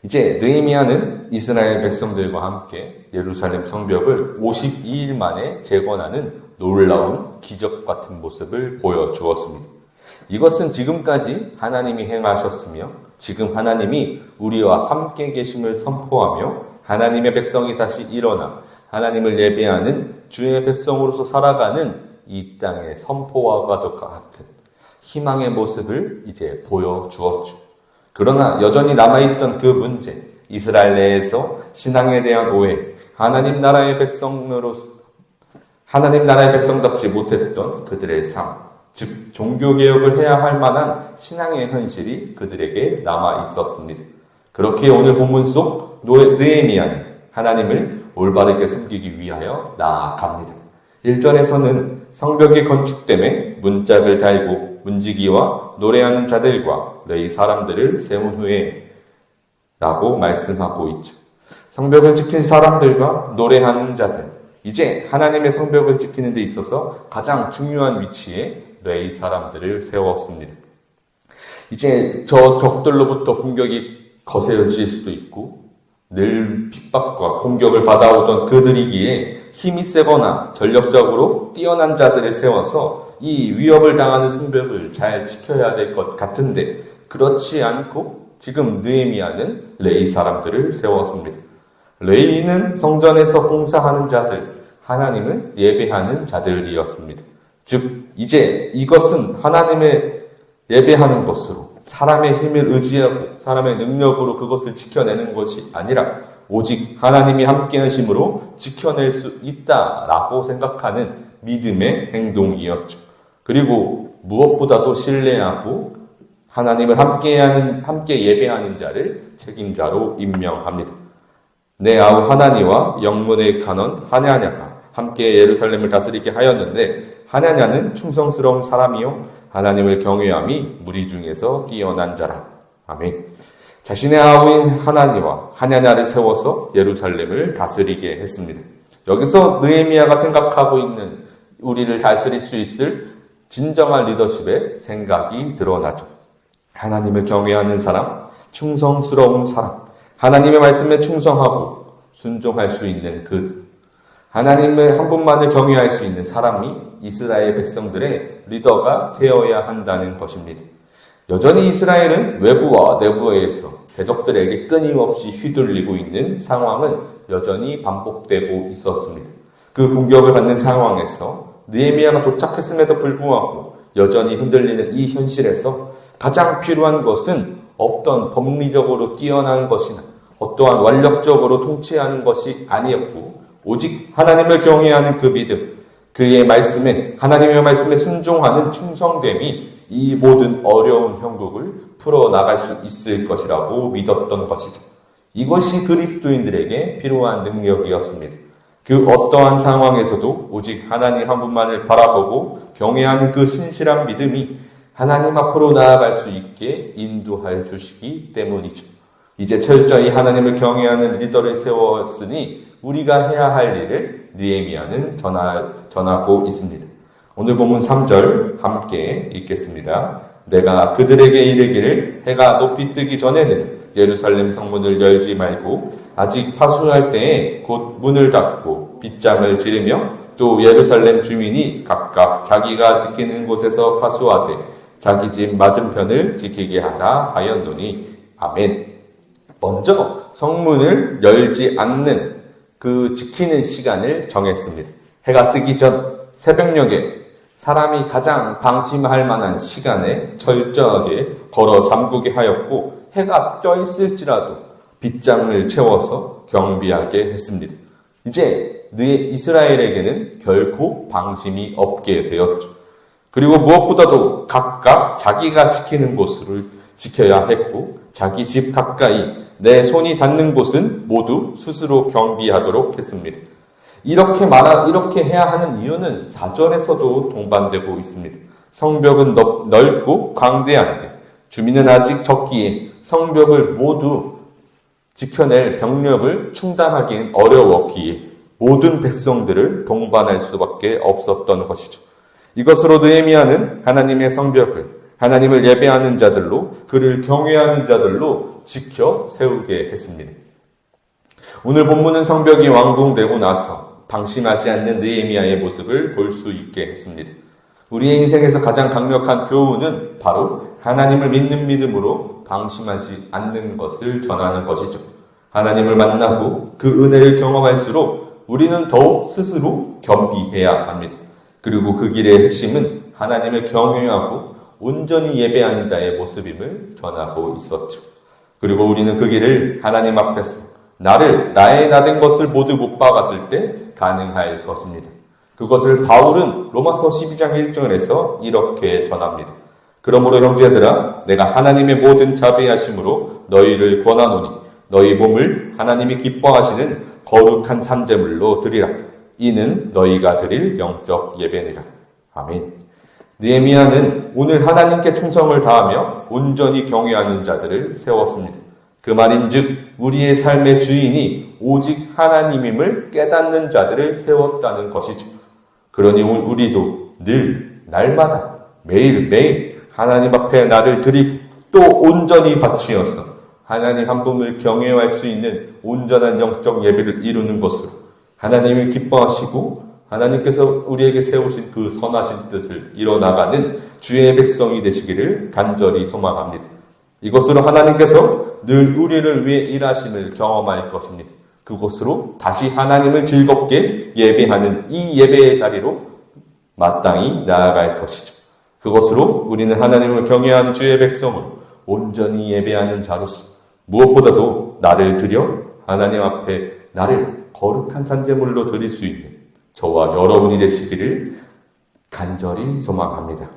이제 느헤미야는 이스라엘 백성들과 함께 예루살렘 성벽을 52일 만에 재건하는 놀라운 기적 같은 모습을 보여주었습니다. 이것은 지금까지 하나님이 행하셨으며 지금 하나님이 우리와 함께 계심을 선포하며 하나님의 백성이 다시 일어나 하나님을 예배하는 주의 백성으로서 살아가는 이 땅의 선포와도 같은 희망의 모습을 이제 보여주었죠. 그러나 여전히 남아있던 그 문제, 이스라엘 내에서 신앙에 대한 오해, 하나님 나라의 백성답지 못했던 그들의 삶, 즉 종교개혁을 해야 할 만한 신앙의 현실이 그들에게 남아 있었습니다. 그렇게 오늘 본문 속 느헤미야는 하나님을 올바르게 섬기기 위하여 나아갑니다. 1절에서는 성벽이 건축됨에 문짝을 달고 문지기와 노래하는 자들과 레위 사람들을 세운 후에 라고 말씀하고 있죠. 성벽을 지킨 사람들과 노래하는 자들, 이제 하나님의 성벽을 지키는 데 있어서 가장 중요한 위치에 레위 사람들을 세웠습니다. 이제 저 적들로부터 공격이 거세질 수도 있고 늘 핍박과 공격을 받아오던 그들이기에 힘이 세거나 전력적으로 뛰어난 자들을 세워서 이 위협을 당하는 성벽을 잘 지켜야 될 것 같은데 그렇지 않고 지금 느헤미야는 레위 사람들을 세웠습니다. 레위는 성전에서 봉사하는 자들, 하나님을 예배하는 자들이었습니다. 즉 이제 이것은 하나님의 예배하는 것으로 사람의 힘을 의지하고 사람의 능력으로 그것을 지켜내는 것이 아니라 오직 하나님이 함께 하심으로 지켜낼 수 있다라고 생각하는 믿음의 행동이었죠. 그리고 무엇보다도 신뢰하고 하나님을 함께 예배하는 자를 책임자로 임명합니다. 내 아우 하나니와 영문의 간원 하냐냐가 함께 예루살렘을 다스리게 하였는데 하냐냐는 충성스러운 사람이요 하나님을 경외함이 무리 중에서 뛰어난 자라. 아멘. 자신의 아우인 하나니와 하냐냐를 세워서 예루살렘을 다스리게 했습니다. 여기서 느헤미야가 생각하고 있는 우리를 다스릴 수 있을 진정한 리더십의 생각이 드러나죠. 하나님을 경외하는 사람, 충성스러운 사람, 하나님의 말씀에 충성하고 순종할 수 있는 하나님의 한 분만을 경외할 수 있는 사람이 이스라엘 백성들의 리더가 되어야 한다는 것입니다. 여전히 이스라엘은 외부와 내부에서 대적들에게 끊임없이 휘둘리고 있는 상황은 여전히 반복되고 있었습니다. 그 공격을 받는 상황에서 느헤미야가 도착했음에도 불구하고 여전히 흔들리는 이 현실에서 가장 필요한 것은 어떤 법리적으로 뛰어난 것이나 어떠한 완력적으로 통치하는 것이 아니었고 오직 하나님을 경외하는 그 믿음, 그의 말씀에 하나님의 말씀에 순종하는 충성됨이 이 모든 어려운 형국을 풀어나갈 수 있을 것이라고 믿었던 것이죠. 이것이 그리스도인들에게 필요한 능력이었습니다. 그 어떠한 상황에서도 오직 하나님 한 분만을 바라보고 경외하는 그 신실한 믿음이 하나님 앞으로 나아갈 수 있게 인도할 주시기 때문이죠. 이제 철저히 하나님을 경외하는 리더를 세웠으니 우리가 해야 할 일을 느헤미야는 전하고 있습니다. 오늘 본문 3절 함께 읽겠습니다. 내가 그들에게 이르기를 해가 높이 뜨기 전에는 예루살렘 성문을 열지 말고 아직 파수할 때에 곧 문을 닫고 빗장을 지르며 또 예루살렘 주민이 각각 자기가 지키는 곳에서 파수하되 자기 집 맞은편을 지키게 하라 하였노니 아멘. 먼저 성문을 열지 않는 그 지키는 시간을 정했습니다. 해가 뜨기 전 새벽녘에 사람이 가장 방심할 만한 시간에 철저하게 걸어 잠그게 하였고 해가 떠 있을지라도 빗장을 채워서 경비하게 했습니다. 이제 이스라엘에게는 결코 방심이 없게 되었죠. 그리고 무엇보다도 각각 자기가 지키는 곳을 지켜야 했고 자기 집 가까이 내 손이 닿는 곳은 모두 스스로 경비하도록 했습니다. 이렇게 해야 하는 이유는 4절에서도 동반되고 있습니다. 성벽은 넓고 광대한데 주민은 아직 적기에 성벽을 모두 지켜낼 병력을 충당하기는 어려웠기에 모든 백성들을 동반할 수밖에 없었던 것이죠. 이것으로 느헤미야는 하나님의 성벽을 하나님을 예배하는 자들로, 그를 경외하는 자들로 지켜 세우게 했습니다. 오늘 본문은 성벽이 완공되고 나서 방심하지 않는 느헤미야의 모습을 볼 수 있게 했습니다. 우리의 인생에서 가장 강력한 교훈은 바로 하나님을 믿는 믿음으로 방심하지 않는 것을 전하는 것이죠. 하나님을 만나고 그 은혜를 경험할수록 우리는 더욱 스스로 겸비해야 합니다. 그리고 그 길의 핵심은 하나님을 경외하고 온전히 예배하는 자의 모습임을 전하고 있었죠. 그리고 우리는 그 길을 하나님 앞에서 나의 나된 것을 모두 못 박았을 때 가능할 것입니다. 그것을 바울은 로마서 12장 1절에서 이렇게 전합니다. 그러므로 형제들아, 내가 하나님의 모든 자비하심으로 너희를 권하노니 너희 몸을 하나님이 기뻐하시는 거룩한 산제물로 드리라. 이는 너희가 드릴 영적 예배니라. 아멘. 느헤미야는 오늘 하나님께 충성을 다하며 온전히 경외하는 자들을 세웠습니다. 그 말인즉 우리의 삶의 주인이 오직 하나님임을 깨닫는 자들을 세웠다는 것이죠. 그러니 우리도 늘 날마다 매일매일 하나님 앞에 나를 드리고 또 온전히 바치어서 하나님 한 분을 경외할 수 있는 온전한 영적 예배를 이루는 것으로 하나님을 기뻐하시고 하나님께서 우리에게 세우신 그 선하신 뜻을 이뤄나가는 주의 백성이 되시기를 간절히 소망합니다. 이것으로 하나님께서 늘 우리를 위해 일하심을 경험할 것입니다. 그곳으로 다시 하나님을 즐겁게 예배하는 이 예배의 자리로 마땅히 나아갈 것이죠. 그것으로 우리는 하나님을 경외하는 주의 백성으로 온전히 예배하는 자로서 무엇보다도 나를 드려 하나님 앞에 나를 거룩한 산제물로 드릴 수 있는 저와 여러분이 되시기를 간절히 소망합니다.